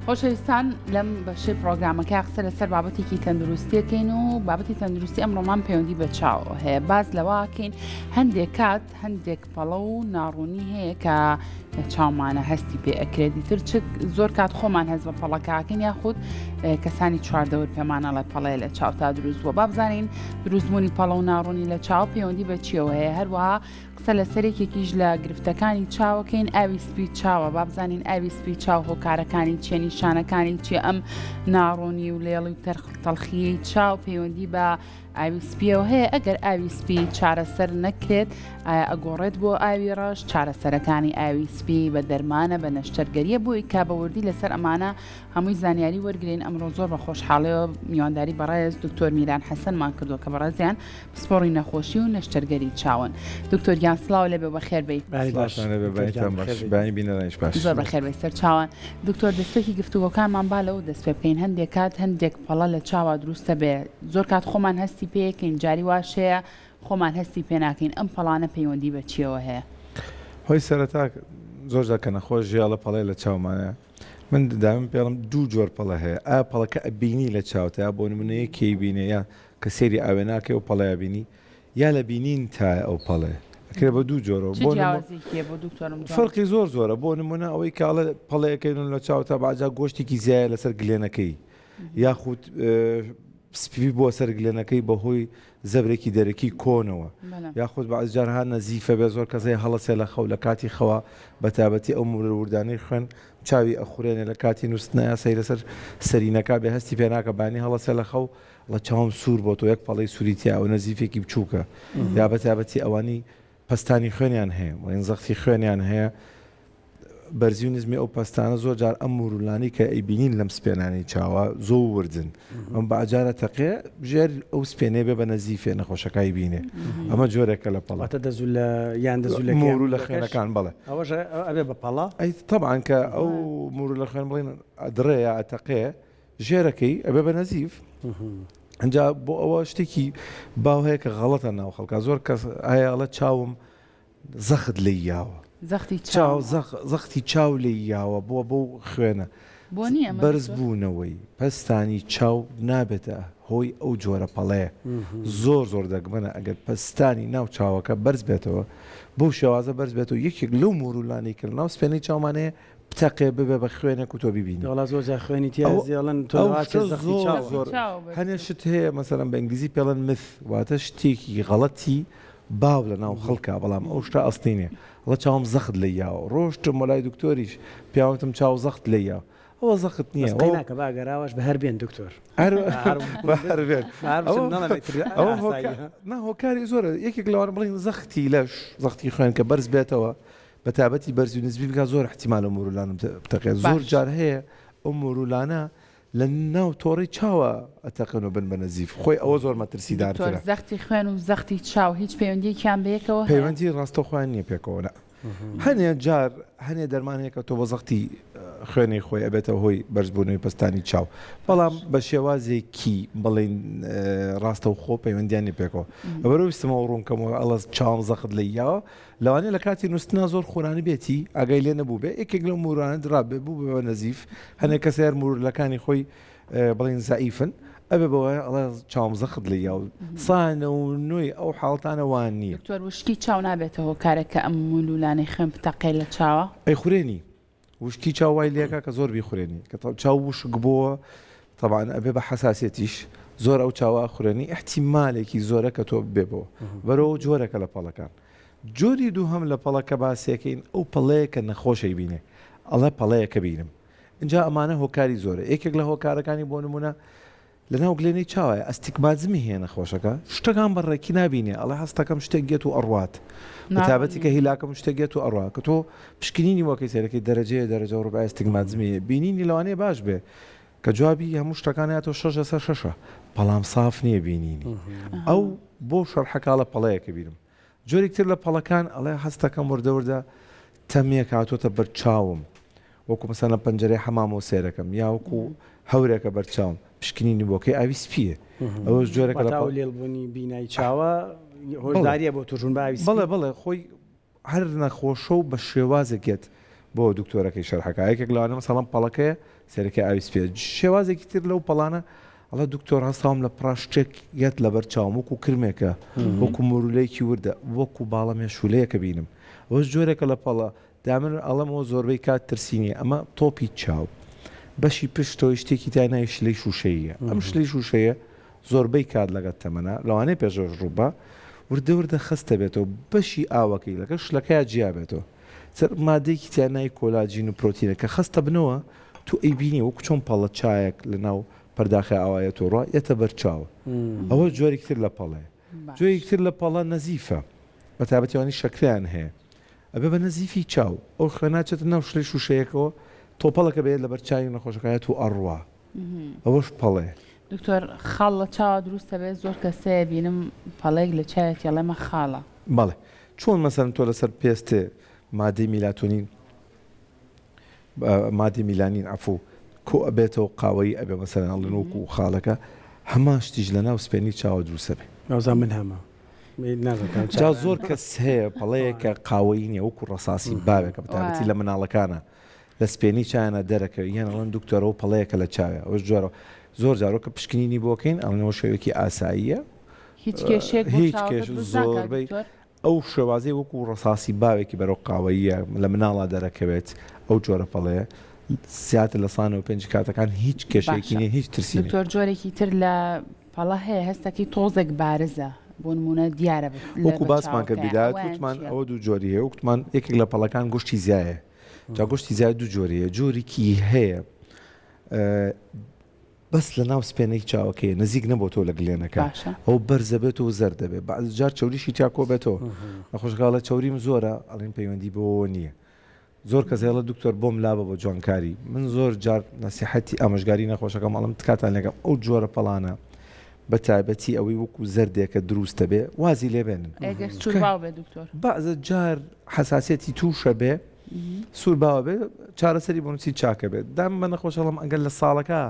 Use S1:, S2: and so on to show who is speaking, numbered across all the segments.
S1: خۆشەویستان لەم بەشەی پرۆگرامەکە قسە لەسەر بابەتێکی تەندروستیەکەین و بابەتی تەندروستی ئەمڕۆمان پەیوەندی بە چاو هەیە. باز لەواکەین هەندێک کات هەندێک پەڵە و ناڕوونی هەیە کە چاومانە هەستی پێ ئەکرێتی تر زۆر کات خۆمان هەست بە پەڵەکەکەین یاخود کەسانی چواردەور پێمانەڵێ پەڵەیە لە چاو تا دروست وە. با بزانین دروستبوونی پەڵە و ناڕوونی لە چاو پەیوەندی بە چیەوە هەیە. هەروەها قسە لەسەر یەکێکیش لە گرفتەکانی چاوەکەین ئاوی سپی چاوە. با بزانین ئاوی سپی چاو هۆکارەکانی چیە، نیشانەکانی چیە، ئەم ناڕوونی و لێڵی و تەڵخی چاو پەیوەندی بە ئاوی سپیەوە هەیە. ئەگەر ئاوی سپی چارەسەر نەکرێت ئەگۆڕێت بۆ ئاوی ڕەش. چارەسەرەکانی ئاوی سپی بە دەرمانە بە نەشتەرگەریە بۆی کا بەوردی لەسەر ئەمانە هەمووی زانیاری وەرگین. ئەمڕۆ زۆر بە خۆشحاڵیەوە میوانداری بەڕێز دکتۆر میران حەسەنمان کردووە کە بەڕێزیان پسپۆڕی نەخۆشی و نەشتەرگەری چاون. دکتۆر گیان سڵاو لێبێ بەخێر بیت. زۆر بەخێر بیت سەر چاوان. دکتۆر دەستێکی گفتوگۆکانمان با لەوە دەست پێ بکەین. هەندێک کات هەندێک پەڵە لە چاوە دروستە بێ، زۆر کات خۆمان هەستی پێکەین، جاری واشەیە خۆمان هەستی پێ ناکەین. ئەم پەڵانە پەیوەندی بە چیەوە هەیە؟
S2: هۆی سەرەتا زۆر کە نەخۆش ژیاڵە پەڵێ لە چاومانە. من دایم پێڵم دوو جۆر پەڵە هەیە. ئا پەڵەکە ئەبینی لە چاوتە بۆ نمونەیە کێی بینێ یا کە سێری ئاوێ ناکەی و پەڵەیە بینی، یا لە بینین تا ئەو پەڵێ ئەکرێ بە دوو جۆرەوە. فەرقی زۆرە. بۆ نمونە ئەوەی کاڵە پەڵەیەکەین لە چاوتە باجا گۆشتێکی زیایە لەسەر گلێنەکەی، یاخود سپی بۆ سەر گلێنەکەی بەهۆی زەبرێکی دەرەکی کۆنەوە، یاخود بە ئەزجارها نەزیفە بێ، زۆر کەسەی هەڵەسێ لە خەو لە کاتی خەوە بەتابەتی ئەو وردانەی خوێن چاوی ئەخورێنێ لە کاتی نووسنە سەی لەسەر سەرینەکە بێ هەستی پێناکە بانی هەڵەسێ لە خەو لە چاوم سوور بۆ تۆ یەک پەڵەی سووریتیا و نەزیفێکی بچووکە، یا بەتابەتی ئەوانی پەستانی خوێنیان هەیە و زەختی خوێنیان هەیە. بەرزی و نزمی ئەو پەستانە زۆر جار ئەم مرولانی کە ئەیبینین لەم سپێنانی چاوە زۆر وردن. ئەم بەجارە تەقێ ژێر ئەو سپێنێ بێ بە نەزیفێ نەخۆشەکەی بینێ. ئەمە جۆرێکە لە پەڵاتە
S3: دەزوو لە یان دەزوو لە
S2: مرو لە خوێنەکان. بڵێ
S3: ئەوەش ئەبێ بە پەڵە
S2: ئەی طبعاً کە ئەو مرو لە خوێن بڵین درێە ئەتەقێ ژێرەکەی ئەبێ بە نەزیف. ئەنجا بۆ ئەوە شتێکی باو هەیە کە غەڵەتە ناو خەڵکە. زۆر کەس هەیەڵە چاوم زەخت لێ یاوە، زەختی چاو لێ یاوە بۆ خوێنە بەرز بوونەوەی پەستانی چاو نابێتە هۆی ئەو جۆرە پەڵەیە. زۆر دەگمەنە ئەگەر پەستانی ناو چاوەکە بەرز بێتەوە بۆ شێوازە بەرز بێتەوە یەکێک لەو مرولانی کرد ناو سپێنەی چاومانەیە بتەقێ ببێ بە خوێنێک و تۆ ببینی.
S3: زۆر خوێنی تیاڵن
S2: زۆر هەنێ شت هەیە مەسەلەن بە ئینگلیزی پێڵەن مث واتە شتێکی غەڵەتی باو لە ناو خەڵکە، بەڵام ئەو شتە ئەستینێ وڵە چاوم زەخت لە یاوە. ڕۆشتم وەلای دکتۆریش پیاوەتم چاو زەخت لە یاوە. ئەوە زەخت نییە
S3: کە باگەراوەش بە هەر بێن دکتۆر
S2: هۆکاری زۆرە. یەکێک لەوان بڵین زەختی لەش زەختی خوێن کە بەرز بێتەوە بەتابەتی بەرزی و نزبی بکە زۆر احتیمالە مرولانم بتەقێ. زۆر جار هەیە ئەو مرولانە لە ناو تۆڕی چاوە ئەتەقن و بن بە نەزیف. خۆی ئەوە زۆر مەترسیدارترە.
S1: زەختی خوێن و زەختی چاو هیچ پەیوەندیەکیان بەیەکەوە
S2: پەیوەندی ڕاستەوخۆیان نییە پێکەوە. هەنێ جار هەنێ دەرمانەیە کە تۆ بە زەختی خوێنی خۆی ئەبێتەوە هۆی بەرزبوونەوەی پەستانی چاو، بەڵام بە شێوازێکی بڵین ڕاستە و خۆ پەیوەندیانی پێکەوە. ئەبەرەویستمەوە ڕوونکەمەوە ئەڵە چاوم زەخت لە یاوە لەوانەیە لە کاتی نووسنا زۆر خۆرانی بێتی ئاگای لێ نەبوو بێ یەکێک لەو مورانە درابێ بوو بە نەزیف. هەنێک کەسەر مورلەکانی خۆی بڵین زەعیفن ئەبێ بەوە ئەڵێ چاوم زەخت لە یاو سانە و نوێی ئەو حاڵتانە وان نییە.
S1: دکتۆر وشکی چاو نابێتەوە کارێکە ئەم مولولانەی خوێن بتەقێ لە چاوە
S2: ئەی خوێنی وشکی چاو وای لێکە کە زۆر بیخورێنی کە چاو وشک بووە طبعاً ئەبێ بە حساسێتیش زۆر ئەو چاوە خوێنی احتیمالێکی زۆرە کە تۆ بێبەوە بەرەوە جۆرەکە لە پەڵەکان. جۆری دوو هەم لە پەڵەکە باسیەکەین ئەو پەڵەیە کە نەخۆشەی بینێ ئەڵێ پەڵەیەکە بینم. اینجا ئەمانە هۆکاری زۆرە. یەکێک لە هۆکارەکانی بۆ نمونە لە ناو گلێنەی چاوایە ئەستیگماتزمی هەیە نەخۆشەکە شتەکان بەڕێکی نابینێ ئەڵێ هەستەکەم شتێک گێت و ئەڕوات بەتابەتی کە هیلاکەم شتێک گێت و ئەڕوا کە تۆ پشکنینی وەکەی سەرەکەی دەرەجە و ڕوبای ئەستیگماتزمی بینینی لەوانەیە باش بێ کە جوابی هەموو شتەکانیاتۆ 6/6 بەڵام صاف نییە بینینی. ئەو بۆ شەرحەکاڵە پەڵەیەکە بینم. جۆرێکتر لە پەڵەکان ئەڵێ هەستەکەم وردەوردە تەمێک هاتۆتە بەرچاوم وەکو مەسەلەن پەنجەرەی حەمام و سێرەکەم یا وەکو هەورێکە بەرچاوم پشکنینی بۆکەی ئاوی سپیە. ئەوەش جۆرێکە لە
S3: لێڵبوونی بینایی چاوە هۆشداریە بۆ توژون باوی.
S2: بڵێ خۆی هەر نەخۆشە و بە شێوازێکێت بۆ دکتۆرەکەی شەرحەکە یەکێک لەوانە مەسەڵەن پەڵەکەیە سەرەکە ئاوی سپێ شێوازێکی تر لەو پەڵانە ئەڵە دکتۆر هەستاوم لە پڕاشتێک یەت لەبەر چاوم وەکو کرمێکە وەکو مورولەیەکی وردە وەکو باڵە مێشولەیەکە بینم ئەوەش جۆرێکە لە پەڵە دامن ئەڵەمەوە زۆربەی کات ترسینی ئەمە تۆپی چاو بەشی پشتەوەی شتێکی تای شلەی شوشەیە ئەم شلەی شوشەیە زۆربەی کات لەگەت تەمەنە لەوانەیە پێشۆش ڕووبە وردە وردە خستە بێتەوە بەشی ئاوەکەی لەگە شلەکەی جیا بێتەوە مادەیەکی تیانای کۆلاجین و پرۆتینە کە خستە بنەوە تو ئەیبینی وەکو چۆن پەڵە چایەک لە ناو پەرداخی ئاوایەت و ڕوا یەتە بەرچاوە ئەوە جۆرێکتر لە پەڵەیە جۆیەکتر لە پەڵە نەزیفە بە تابەتیوانی شەکریان هەیە ئەبێ بە نەزیفی چاو ئەو خوێناچێتە ناو شلەی شوشەیەکەوە تۆپەڵەکە بێت لە بەرچاوی نەخۆشەکایەت و ئەڕوا ئەوەش پەڵێ
S1: دکتۆر خاڵ لە چاوە دروستە بێت زۆر کەسەیە بینم پەڵێک لە چاوێت یاڵێمە خاڵە
S2: بەڵێ چۆن مەسەن تۆ لەسەر پێستێ مادەی میلاتۆنین مادەی میلانین عفو کۆ ئەبێتەوە قاوەی ئەبێ مەسەرەن ئەڵنووک و خاڵەکە هەمان شتیش لە ناو سپێنی چاوە دروستە بێ
S3: ئەوزان من هەمە
S2: جا زۆر کەس هەیە پەڵەیەکە قاوەی نیە وەکو ڕەساسی بابێکە بەتابەتی لە مناڵەکانە لە سپێنی چایانە دەرەکەوی یان ئەڵەن دکتۆرەوە پەڵەیەکە لە چاوێ ئەوش جۆرە زۆر جارۆکە پشکنینی بۆکەین ئەڵنەوە شێوەیەکی ئاساییە
S1: هیچ کێشێک
S2: هیچ کێش زۆربەی ئەو شێوازەی وەکو ڕەساسی باوێکی بەرەو قاوەیە لە مناڵا دەرەکەوێت ئەو جۆرە پەڵەیە سیاتە لە سانەوە پێنج کاتەکان هیچ کێشێکی نیە هیچ ترسی
S1: دکتۆر جۆرێکی تر لە پەڵە هەیە هەستێکی تۆزێک بارزە بۆ نمونە دیارە
S2: وەکو باسمان کرد بیدات وتمان ئەوە دوو جۆری هەیە وتمان یەکێک لە پەڵەکان گۆشتی زیایە جا گۆشتی زیای دوو جۆریە جۆرێکی هەیە بەس لە ناو سپێنەی چاوەکەی نزیک نەبوو تۆ لە گلێنەکە ئەو بەرزە بێت و زەر دەبێت بەعض جار چاوریشی تیاکۆ بێتەوە نەخۆشگاڵە چاوریم زۆرە ئەڵین پەیوەندی بۆ نییە زۆر کەسێڵە دکتۆر بۆم لابە بۆ جوانکاری من زۆر جار نەسیحەتی ئامۆژگاری نەخۆشەکەم ئەڵم تکاتان لەگەم ئەو جۆرە پەڵانە بە تایبەتی ئەوەی وەکو زەردێکە دروستە بێ وازی لێبێنن بەعزە جار حساسێتی تووشە بێ سوور باوە بێ چارەسەری بۆنووسی چاکە بێت دام بە نەخۆشەڵم ئەگەر لە ساڵەکە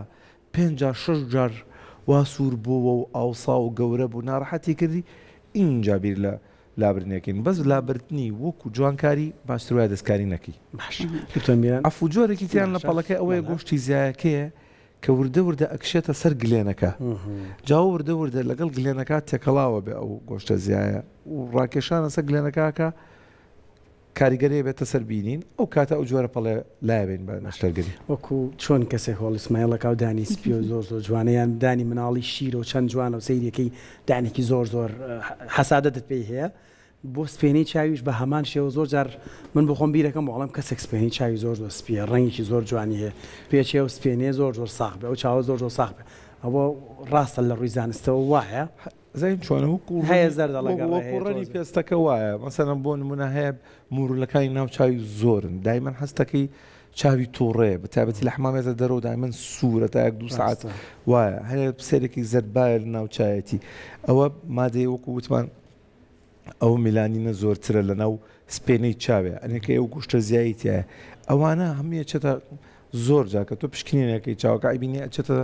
S2: 5-6 جار وا سوور بووە و ئاوسا و گەورە بوو ناڕەحەتی کردی اینجا بیر لە لابرنێکین بەس لابرتنی وەکو جوانکاری باشتر وایە دەستکاری نەکەی ئەفو جۆرێکی تیان لە پەڵەکەی ئەوەیە گۆشتی زیایەکەیە کە وردە وردە ئەکشێتە سەر گلێنەکە جاوە وردە وردە لەگەڵ گلێنەکە تێکەڵاوە بێ ئەو گۆشتە زیایە و ڕاکێشانە سەر گلێنەکەکە کاریگەری بێتە سەر بینین ئەو کاتە ئەو جۆرە پەڵێ لایبین بە نەشتەرگەری
S3: وەکو چۆن کەسێک هۆڵ ئیسماعیلەکە و دانی سپی و زۆر زۆر جوانەیان دانی مناڵی شیر و چەند جوانە و سەیرەکەی دانێکی زۆر زۆر حەسادەتت پێی هەیە بۆ سپێنەی چاویش بە هەمان شێوە زۆر جار من بخۆم بیرەکەم بەڵام کەسێک سپێنەی چاوی زۆر زۆر سپیە ڕەنگێکی زۆر جوانی هەیە پێچێ و سپێنەیە زۆر زۆر ساغ بێ ئەو چاوە زۆر زۆر ساغ بێ ئەوە ڕاستە لە ڕووی زانستەوە وایە
S2: زین چۆنە
S3: هەیە زەردەڵەگەڕی
S2: پێستەکە وایە مەسەلەن بۆ نمونە هەیە مورولەکانی ناو چاوی زۆرن دایمەن هەستەکەی چاوی تووڕێ بە تایبەتی لە حمامێتە دەرەوە دایمەن سوورە تا 2 ساعت وایە هەیە سەرێکی زەربایە لە ناو چایەتی ئەوە مادەی وەکو وتمان ئەو میلانینە زۆرترە لە ناو سپێنەی چاوێ ئەنێکە ئەو گوشتە زیاییتیە ئەوانە هەمیە چێتە زۆر جاکە تۆ پشکنینەکەی چاوەکە ئەیبینی ئەچێتە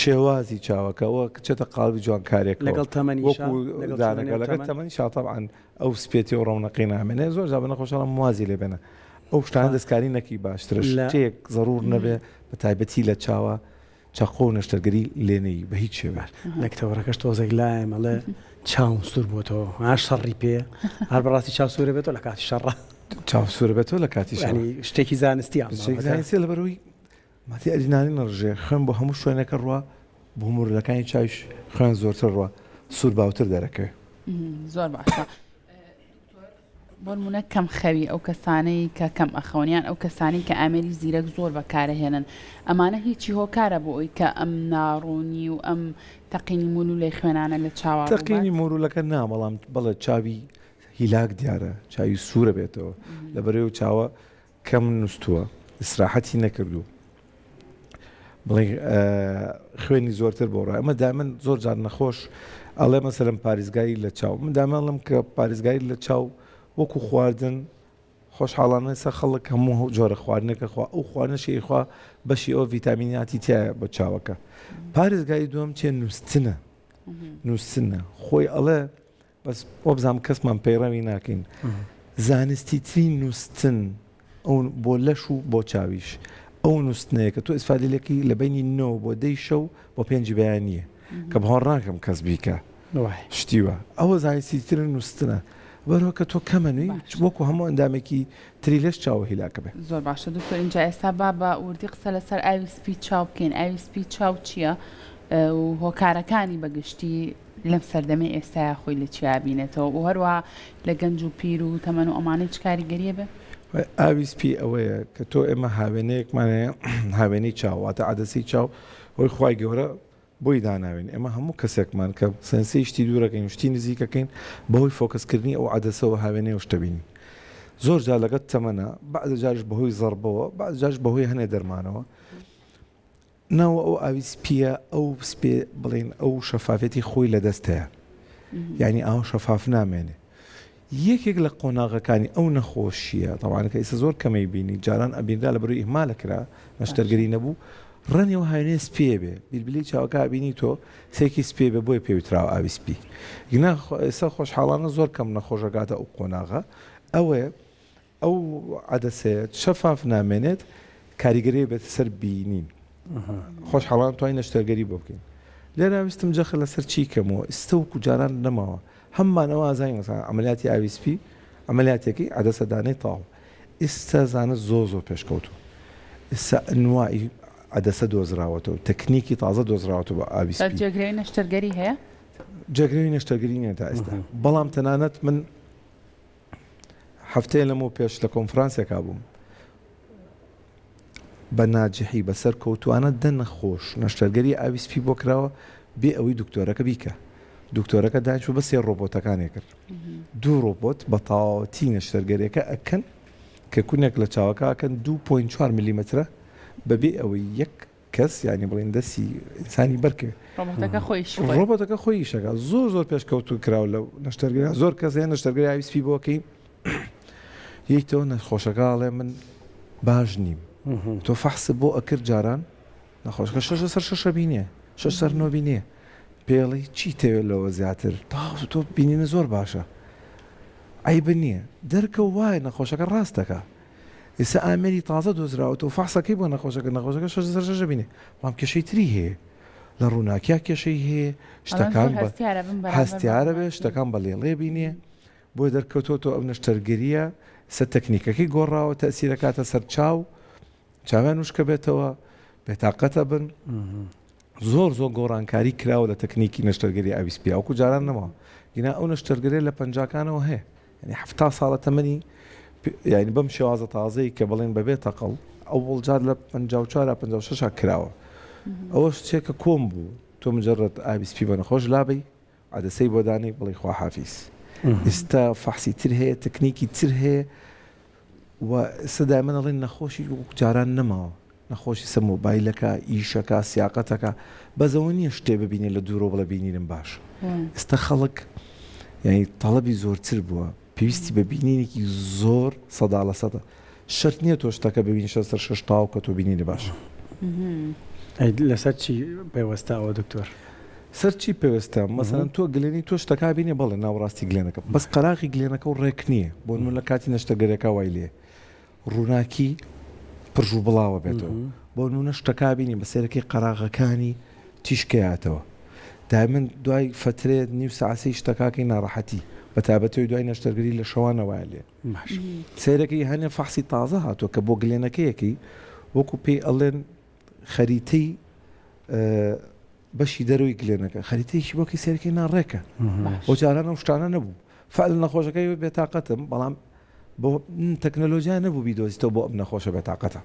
S2: شێوازی چاوەکەەوە کچێتە قالبی جوانکارێک
S3: لەگەڵ
S2: تەمەنیدانەکە تەمەنی شاتەعاان ئەو سپێتی و ڕەونەقی نامێنێ زۆر جا بە نەخۆشەڵم موازی لێ بێنە ئەو شتان دەستکاری نەکی باشترش شتێک زەڕور نەبێ بە تایبەتی لە چاوە چاقۆ و نەشتەرگەری لێنەی بە هیچ شێوە
S3: لەکتەوەڕەکەش تۆزێک لایە مەڵێ چاوم سوور بۆتەوە هاش شەڕی پێ هەر بەڕاستی چاو سوورە بێتەوە لە کاتی شەڕە
S2: چاو سوورە بێتەوە لە کاتی
S3: شتێکی زانستی
S2: زانستی لە بەرەوەی ماتی ئەدینانی نەڕژێ خوێن بۆ هەموو شوێنەکە ڕوە بۆ مورولەکانی چاویش خوێن زۆرتر ڕوە سوور باوتر دەرەکەوێ
S1: زۆر باشە بۆ نمونە کەم خەوی ئەو کەسانەی کە کەم ئەخەونیان ئەو کەسانی کە ئامێری زیرەک زۆر بەکارەهێنن ئەمانە هیچی هۆکارە بۆ ئەوی کە ئەم ناڕوونی و ئەم تەقینی مولولەی خوێنانە لە چاوە
S2: تەقینی مورولەکە نامەڵام بەڵێ چاوی هیلاک دیارە چاوی سوورە بێتەوە لەبەرەوە چاوە کەم نووسووە ئیسراحەتی نەکردو بڵێ خوێنی زۆرتر بۆ ڕای ئەمە دامن زۆر جار نەخۆش ئەڵێ مەسەلەن پارێزگایی لە چاو من دامەڵم کە پارێزگایی لە چاو وەکو خواردن خۆشحاڵانە سە خەڵک هەموو جۆرە خواردنەکە خوا ئەو خواردنەشی خوا بەشی ئەو ڤیتامیناتی تایە بە چاوەکە پارێزگای دووەم چێ نووسنە نووسنە خۆی ئەڵێ بەس بۆ بزانام کەسمان پەیڕەوی ناکەین زانستی ترین نووسن ئەو بۆ لەش و بۆ چاویش ئەو نووسنەیە کە تۆ ئیسفادەیەکی لە بینی 9 بۆ 10 شەو بۆ 5 بەیانیە کە بەهۆڕ ناکەم کەس بیکە شتیوە ئەوە زانستیتر نووسنە بەرەوە کە تۆ کەمەنووی وەکو هەموو ئەندامێکی تری لەش چاوە هیلاکە بێ.
S1: زۆر باشە دکتۆر اینجا ئێستا با بە وردی قسە لەسەر ئاوی سپی چاو بکەین. ئاوی سپی چاو چییە و هۆکارەکانی بەگشتی لەم سەردەمە ئێستا خۆی لە چیا بینێتەوە و هەروە لە گەنج و پیر و تەمەن و ئەمانەی چ کاریگەریە بێ؟
S2: ئاوی سپی ئەوەیە کە تۆ ئێمە هاوێنەیەکمانەیە هاوێنەی چاواتە عادەسی چاو هۆی خوای گەورە بۆی داناوێن ئێمە هەموو کەسێکمان کە سنسی شتی دوورەکەین شتی نزیکەکەین بەهۆی فۆکسکردنی ئەو عادەسەوە هاوێنەیە شتەبینی زۆر جار لەگەت تەمەنە بعض جارش بەهۆی زەربەوە بعض جارش بەهۆی هەنێ دەرمانەوە ناوە ئەو ئاوی سپیە ئەو سپێ بڵێن ئەو شەفافەتی خۆی لە دەستەیە یعنی ئاو شەفاف نامێنێ یەکێک لە قۆناغەکانی ئەو نەخۆشیە تەوانەکە ئێستا زۆر کەمەی بینی جاران ئەبیندا لە بەروی ئیهمالە کرا نەشتەرگەری نەبوو ڕەنی و هاوێنێ سپێ بێ بیلبلی چاوەکە بینی تۆ سێکی سپێ بێ بۆی پێویتراوە ئاوی سپی گنا ئێستا خۆشحاڵانە زۆر کەم نەخۆشەکاتە ئەو قۆناغە ئەوەیە ئەو عادەسەیە شەفاف نامێنێت کاریگەری بێت سەر بینین خۆشحاڵان توانین نەشتەرگەری بۆ بکەین لێرە ویستم جەخە لەسەر چی کەمەوە ئستەوکو جاران نەماوە هەممانەوە ئازانین مەسەڵەن عەمەلیاتی ئاوی سپی عەمەلیاتێکی عادەسەدانەی تاڵ ئێستا زانە زۆر پێشکەوتووە ئێستا ئەنواعی عادەسە دۆزراوەتەوە تەکنیکی تازە دۆزراوەتەوە بە ئاوی سپی.
S1: جێگرەوەی نەشتەرگەری هەیە؟
S2: جێگرەوەی نەشتەرگەری نییە تا ئێستا بەڵام تەنانەت من هەفتەیە لەمەوە پێش لە کۆنفرانسێکا بووم بە ناجحی بەسەر کەوتوانە نەخۆش نەشتەرگەری ئاوی سپی بۆ کراوە بێ ئەوەی دکتۆرەکە بیکە دکتۆرەکە داچوو بە 3 ڕۆبۆتەکانی کرد 2 ڕۆبۆت بە تاواتی نەشتەرگەریەکە ئەکەن کە کوونێک لە چاوەکەکەن 2.4 میلیمترە بەبێ ئەوەی یەک کەس ینی بڵێن دەستی ئینسانی بەرکێ ڕۆبۆتەکە خۆی شەکە زۆر پێشکەوتو کراوە لەو نەشتەرگەری زۆر کەس هەیە نەشتەرگەری ئاوی سپی بۆکەی یەکتەوە نەخۆشەکەڵێ من باش نیم تۆ فەحسە بۆ ئەکرد جاران نەخۆشەکە 6 بینێ 6 بینێ پێڵی چی تەوێت لەوە زیاتر تۆ بینینە زۆر باشە عیبە نییە دەرکە وایە نەخۆشەکە ڕاستەکە ئێستا ئامێری تازە دۆزراوەوە فەحسەکەی بۆ نەخۆشەکە 6 بینێ بەڵام کێشەی تری هەیە لە ڕووناکیا کێشەی هەیە شتەکان هەستیارە بێ شتەکان بە لێڵێ بینێ بۆی دەرکەوتۆ تۆ ئەو نەشتەرگەریە سەر تەکنیکەکەی گۆڕاوە تەسیرەکاتە سەر چاویان وشکە بێتەوە بێتاقەتە بن زۆر گۆڕانکاری کراوە لە تەکنیکی نەشتەرگەری ئاوی سپی وەکو جاران نەماوە گینا ئەو نەشتەرگەرێ لە پەنجاکانەوە هەیە ینی 70 ساڵە تەمەنی یعنی بەم شێوازە تازەی کە بڵێن بەبێ تەقڵ ئەو وڵجار لە 54 56 کراوە ئەوە شتێکە کۆم بوو تۆ مجرد ئاوی سپی بە نەخۆش لابی عادەسەی بۆ دانی بڵێ خوا حافیز ئێستا فەحسی تر هەیە تەکنیکی تر هەیە و سەدای من ئەڵێن نەخۆشی جاران نەماوە نەخۆشی سە مۆبایلەکە ئیشەکە سیاقەتەکە بەزەوە نییە شتێ ببینێ لە دوورۆ بڵە بینیرم باش ئێستا خەڵک یعنی تەڵەبی زۆرتر بووە پێویستی بە بینینێکی زۆر 100% شەرت نییە تۆ شتەکە ببینی 6 تاو کە تۆ بینینە باش
S3: لەسەر چی پێوەستاوە دکتۆر
S2: سەرچی پێوەستە مەسەڵەن تۆ گلێنی تۆ شتەکە بینێ بەڵێ ناوڕاستی گلێنەکە بەس قەراغی گلێنەکە و ڕێک نییە بۆ من لە کاتی نەشتەگەرەکە وای لێ ڕووناکی پرژ و بڵاوە بێتەوە بۆ نونە شتەکە بینی بە سێرەکەی قەراغەکانی تیشکەیاتەوە دامن دوای فترێت نیو ساعەی شتەکەی ناڕەحەتی بە تابەتەوەی دوای نەشتەرگەری لە شەوانەوە لێ سێرەکەی هەنێ فەحسی تازە هاتووە کە بۆ گلێنەکەیەکی وەکو پێی ئەڵێن خەریتەی بەشی دەروی گلێنەکە خەریتەیەکی بۆکەی سێرەکەی ناڕێکە بۆ جاران ئەو شتانە نەبوو فعل نەخۆشەکەی بێتاقەتم بەڵام بۆ تەکنەلۆژیا نەبوو بیدۆزیتەوە بۆ ئەم نەخۆشە بێتاقەتە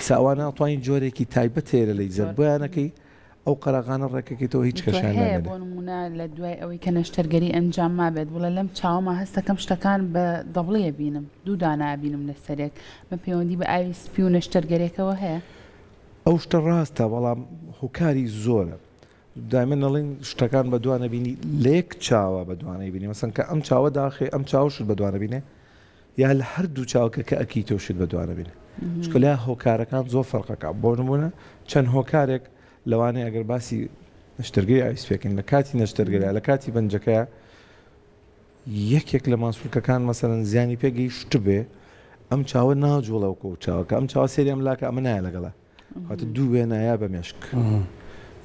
S2: ساوانە توانین جۆرێکی تایبەت هێرە لەی زەر بۆیانەکەی ئەو قەراغانە ڕێکەکەیتەوە هیچ کەشیان نامێنێت.
S1: بۆ نمونە لە دوای ئەوەی کە نەشتەرگەری ئەنجام مابێت بڵێ لەم چاوەمە هەستەکەم شتەکان بە دەبڵێ بینم دوو دانا بینم لەسەرێک بە پەیوەندی بە ئاوی سپی و نەشتەرگەرێکەوە هەیە
S2: ئەو شتە ڕاستە بەڵام هۆکاری زۆرە دامن ئەڵێن شتەکان بە دوانە بینی لێک چاوە بە دوانەی بینی مەسەن کە ئەم چاوە داخێ ئەم چاوشت بە دوانە بینێ یا لە هەردوو چاوکە کە ئەکی تۆشت بە دوانە بینێ شکلیا هۆکارەکان زۆر فەرقەکە بۆ نمونە چەند هۆکارێک لەوانەیە ئەگەر باسی نەشتەرگەری ئاوی سپیەکەین لە کاتی نەشتەرگەریە لە کاتی بەنجەکەیە یەکێک لە ماسوولکەکان مەسەڵەن زیانی پێگەیشت بێ ئەم چاوە ناجوڵەوەکە و چاوەکە ئەم چاوە سێری ئەم لاکە ئەمە نایە لەگەڵا هاتە دوو وێنایە بە مێشک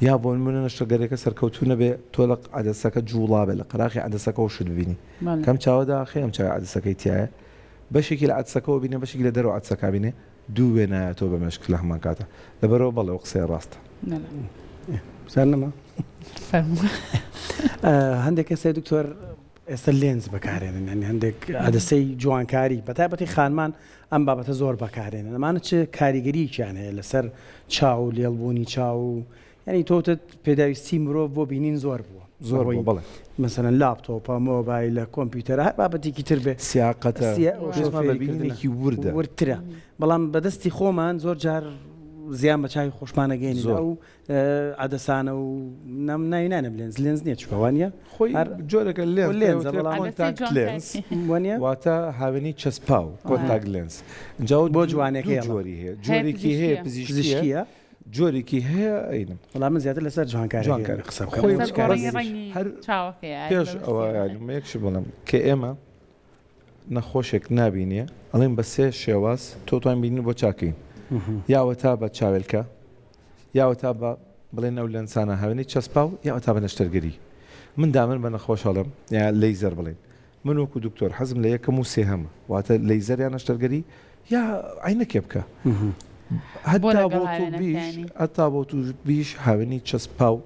S2: یا بۆ منە نەشتەگەرێکە سەرکەوتو نەبێ تۆ لە عەدەسەکە جوڵا بێ لە قەراقی عەدەسەکە و شت ببینی کەم چاوەدا خێ ئەم چاوە عەدەسەکەی تایە بەشێکی لە عەدەسەکەەوە بینێ بەشێکی لە دەرەوە عەدەسەکە بینێ دوو وێنایە تۆ بە مێشک لە هەمان کاتە لەبەرەوە بەڵێ ئەو قسەی ڕاستە
S3: سەرنەما هەندێک کەسێ دکتۆر ئێستا لێنز بەکارێنن ینی هەندێک عەدەسەی جوانکاری بەتایبەتی خانمان ئەم بابەتە زۆر بەکارێنن ئەمانە چ کاریگەرییان هەیە لەسەر چاو و لێڵبوونی چاو و ینی تۆتت پێداویستی مرۆڤ بۆ بینین زۆر بووە
S2: زۆر بڵێ
S3: مثلەن لاپتۆپە مۆبایلە کۆمپیوتەر هەر بابەتێکی تر بێ
S2: سیاقەتە بەبینێکی وردە
S3: وردترە بەڵام بەدەستی خۆمان زۆر جار زیان بە چاوی خۆشمانەگەین ئەو عەدەسانە و ناوینانە لێنز نییە چکەوانە
S2: خۆی جۆرەکە لێنز وانە واتە هاوێنی چەسپا و کۆنتاک لێنز بۆ
S3: جوانەکەی
S2: جۆری هەیە جۆرێکی هەیە پزیشکیە جۆرێکی هەیە ئەینم
S3: بەڵام من زیاتر لەسەر جوانکاری قسە
S2: پێش ئەوە یەکش بڵم کە ئێمە نەخۆشێک نابینێ ئەڵێن بە سێ شێواز تۆتوان بینین بۆ چاکەین یاوە تا بە چاوێلکە یاوە تا بە بڵێن ئەو لەنسانە هاوێنی چەسپا و یاوە تا بە نەشتەرگەری من دامن بە نەخۆشەڵم یا لەیزەر بڵێن من وەکو دکتۆر حەزم لە یەکەم و سێهەمە واتە لەیزەر یان نەشتەرگەری یا عینەکێ بکە هەتا بۆ تو بیش هاوێنی چەسپا و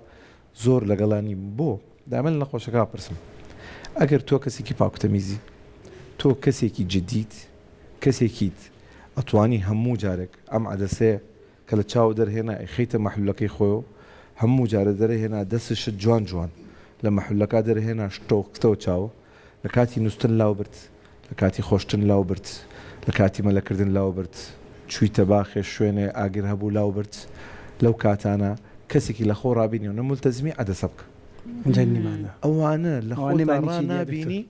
S2: زۆر لەگەڵانی بۆ دامن نەخۆشەکە پرسم ئەگەر تۆ کەسێکی پاکوتەمیزی تۆ کەسێکی جدید کەسێکیت ئەتوانی هەموو جارێک ئەم عەدەسەیە کە لە چاو دەرهێنا خەیتە مەحلولەکەی خۆیەوە هەموو جارە دەرهێنا دەستشت جوان جوان لە مەحلولەکە دەرهێنا شتۆکتەوە چاوە لە کاتی نووسن لاو برد لە کاتی خۆشتن لاو برد لە کاتی مەلەکردن لاو برد چوویتە باخێ شوێنێ ئاگر هەبوو لاو برد لەو کاتانە کەسێکی لە خۆ ڕابینی و نەمولتەزمی عەدەسە بکە ئەوانە لە خۆ نابینی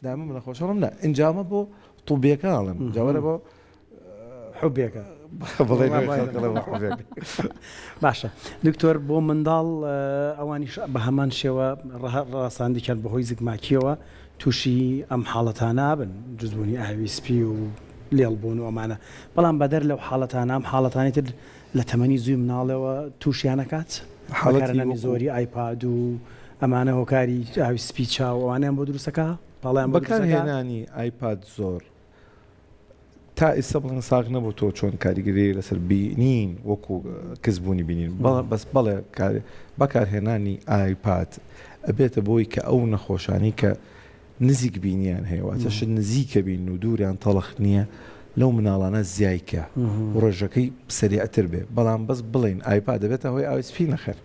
S2: دامە من نەخۆشەڵم نا ئینجامە بۆ طوبیەکانڵم جاوەرە بۆ
S3: حوبێکە باشە دکتۆر بۆ منداڵ ئەوانیش بە هەمان شێوە ڕاستاندیکەن بەهۆی زگماکیەوە تووشی ئەم حاڵەتانە بن جزبوونی ئاویسپی و لێڵبوون و ئەمانە بەڵام بەدەر لەو حاڵەتانە ئەم حاڵەتانی تر لە تەمەنی زووی مناڵەوە تووشیانەکات حاڵەتەنەمی زۆری ئایپاد و ئەمانە هۆکاری ئاویسپی چاو ئەوانیان بۆ دروستەکە پاڵیان
S2: بەکارهێنانی ئایپاد زۆر تا ئێستا بڵێن ساغ نەبوو تۆ چۆن کاریگەری لەسەر بینین وەکو کەسبوونی بینین بەس بەڵێ بەکارهێنانی ئایپاد ئەبێتە بۆی کە ئەو نەخۆشانی کە نزیک بینیان هەیە واتەشت نزیکە بین و دووریان تەڵخ نییە لەو مناڵانە زیایکە ڕۆژەکەی سەریعتر بێ بەڵام بەس بڵین ئایپاد دەبێتە هۆی ئاویسپی نەخێر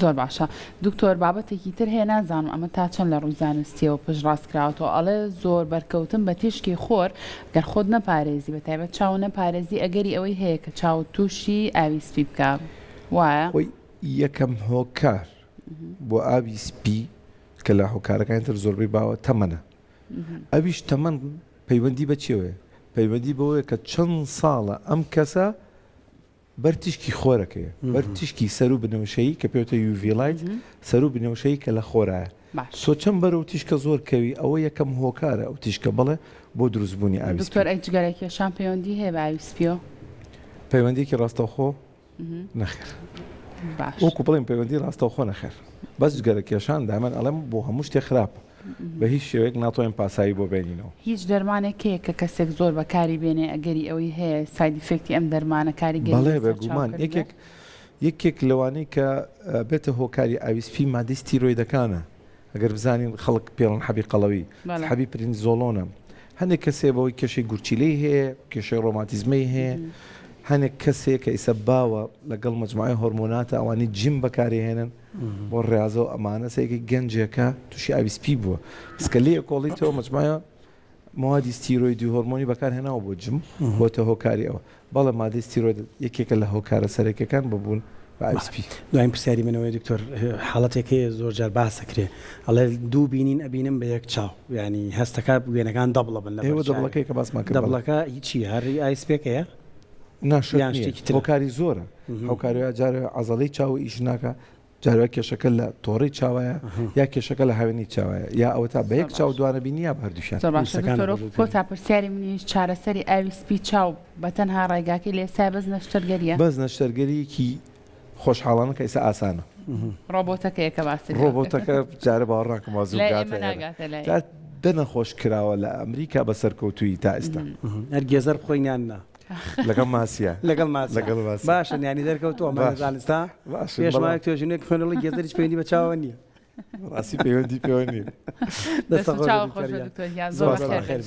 S1: زۆر باشە دکتۆر بابەتێکی تر هەیە نازانم ئەمە تا چەند لە ڕووی زانستیەوە پشتڕاست کراوەوە ئەڵێ زۆر بەرکەوتن بە تیشکی خۆر گەر خۆت نەپارێزی بە تایبەت چاو نەپارێزی ئەگەری ئەوەی هەیە کە چاو تووشی ئاویسپی بکە وایە
S2: یەکەم هۆکار بۆ ئاویسپی کە لە هۆکارەکان تر زۆربەی باوە تەمەنە ئەویش تەمەن پەیوەندی بە چێوەیە پەیوەندی بەوەیە کە چەند ساڵە ئەم کەسە بەرتیشکی خۆرەکەیە بەرتیشکی سەر و بنەوشەیی کە پێوتە یوڤیلایت سەر و بنەوشەیی کە لە خۆرایە تۆ چەند بەرە و تیشکە زۆر کەوی ئەوە یەکەم هۆکارە ئەو تیشکە بڵێ بۆ دروستبوونی ئاویسپی
S1: دکتۆر ئەیجگەرێکیشان پەیوەندی هەیە بە ئاویسپیۆ
S2: پەیوەندێکی ڕاستەوخۆ نەخێر وەکو بڵێن پەیوەندی ڕاستەوخۆ نەخێر بەس جگەرەکێشان دامن ئەڵێم بۆ هەموو شتێک خراپە بە هیچ شێوەیەک ناتوانین پاسایی بۆ بێنینەوە
S1: هیچ دەرمانێک هەیە کە کەسێک زۆر بەکاری بێنێ ئەگەری ئەوەی هەیە ساید ئیفێکتی ئەم دەرمانە کاریگەری
S2: بەڵێ بەگومان یەکێک لەوانەی کە بێتە هۆکاری ئاویسپی مادەی ستیرۆیدەکانە ئەگەر بزانین خەڵک پێڵن حەبی قەڵەوی حەبی پرینزۆلۆنە هەندێک کەسێ بەوەی کێشەی گورچیلەی هەیە کێشەی ڕۆماتیزمەی هەیە هەندێک کەسێک کە ئیسە باوە لەگەڵ مجموعەی هۆرمۆناتە ئەوانی جیم بەکارهێنن بۆ ڕێازە و ئەمانە سەیەکی گەنجێکە تووشی ئاویسپی بووە سکە لێ کۆڵیتەوە مجموعە موادی ستیرۆیدی هۆرمۆنی بەکارهێناوە بۆ جم بۆتە هۆکاری ئەوە بەڵێ مادەی ستیرۆید یەکێکە لە هۆکارە سەرەکیەکان ببوون بە ئاویسپی
S3: دوایین پرسیاری منەوەی دکتۆر حاڵەتێکی زۆر جار باسەکرێ ئەڵێ دوو بینین ئەبینم بە یەک چاو ینی هەستەکە وێنەکان دەبڵە بن
S2: ئێوە دەبڵەکەی کە باسمان کرد
S3: دەبڵەکە هیچی هەری
S2: ناشتێکی هۆکاری زۆرە هەوکاریە جارە عەزەڵەی چاوی ئیش ناکە جارێک کێشەکە لە تۆڕی چاوایە یا کێشەکە لە هاوێنی چاوایە یا ئەوە تا بە یەک چاو دوانە بینی یا بە هەردووشیان
S1: زۆر باشە دکتۆر کۆتا پرسیاری منیش چارەسەری ئاوی سپی چاو بە تەنها ڕێگاکەی لێسا بەس نەشتەرگەریە
S2: بەس نەشتەرگەریەکی خۆشحاڵانە کە ئێستا ئاسانە
S1: ڕۆبۆتەکەیە کە باسی
S2: ڕۆبۆتەکە جارە باوەڕاکەم وازوگاتە دەنە خۆش کراوە لە ئەمریکا بە سەرکەوتووی تا ئێستا
S3: هەرگێزەر بخۆینیاننا
S2: لەگەڵ ماسیە
S3: لەگەڵ باشە ینی دەرکەوتووە مازانستا پێشمای توێژنێک خوێنەڵی گێزەریش پێوەندی بە چاوە نییە
S2: ڕاستی پەیوەندی
S3: دەستە
S1: چاو خۆش بە دکتۆر یان زۆر بەخێر